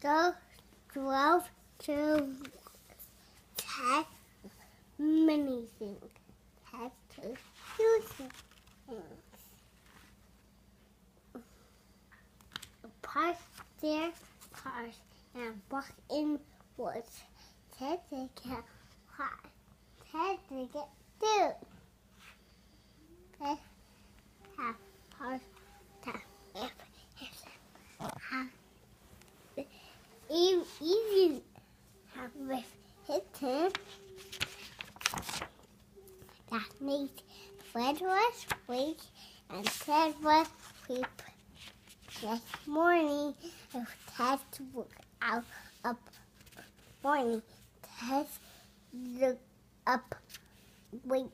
So 12 to 10 many things. Have to use things. Park their cars and walk in woods. Said they get hot. Said they get food. They have hard time have easy have with hitting. That makes Fred was weak and Ted was sleep. Next morning, it had to work out up morning. Ted looked up, wait.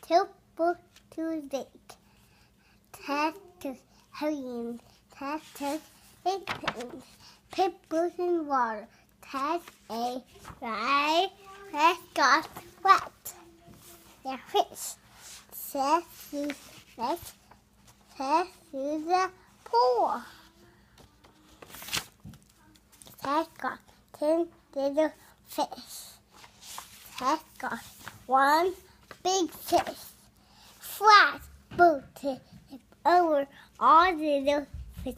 Till book to lake. Ted to hurrying. Ted to hitting. People in water. Ted a right. Ted got wet. Their fish. Ted to next. Ted to the pool. Ted got 10 little fish. Ted got one big fish. Flat booted over all the little fish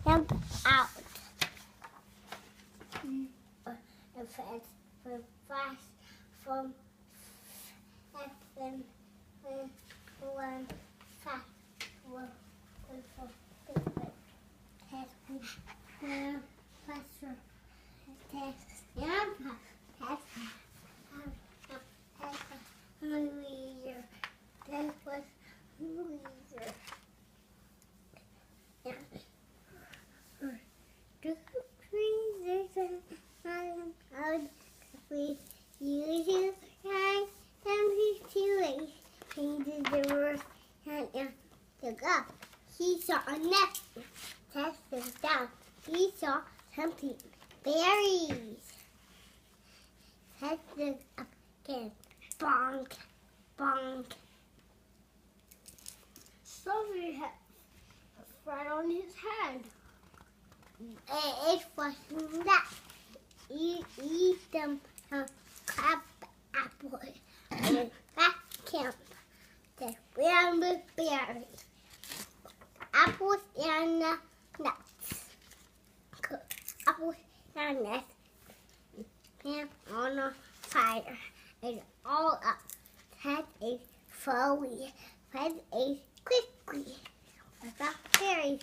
jump out. And Fred went fast from and one fast one faster. Hungrier. That was hungrier. The trees out we use you guys and too late. Painted the words and look up. He saw a nest. Tested down. He saw something. Berries. Tested up again. Bonk, bonk. Somebody had a fry on his head. It was that. Eat them crab apple and that camp. The rainbow berries. Apples and nuts. Apples and nuts. Camp on a fire. It's all up. Ted ate slowly. Fred ate quickly. Without berries.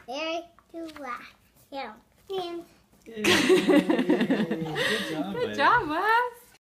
Berries to laugh. And Good job, Good job, Wes.